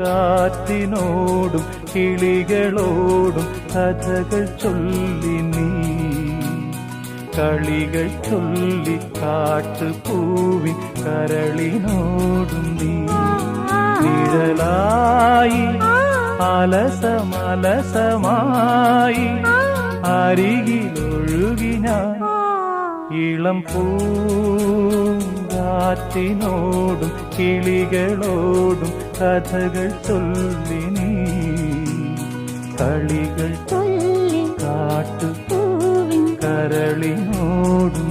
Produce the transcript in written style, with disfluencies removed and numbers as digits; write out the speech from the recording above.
പൂങ്കാറ്റിനോടും കിളികളോടും കഥകൾ ചൊല്ലി നീ കളികൾ ചൊല്ലി കാട്ടുപൂവിൻ കരളിനോടും നീ നിഴലായി അലസമലസമായി അരികിലൊഴുകി ഞാൻ ഇളം പൂങ്കാറ്റിനോടും കിളികളോടും കഥകൾ ചൊല്ലി നീ കളികൾ ചൊല്ലി കാട്ടുപൂവിൻ കരളിനോടും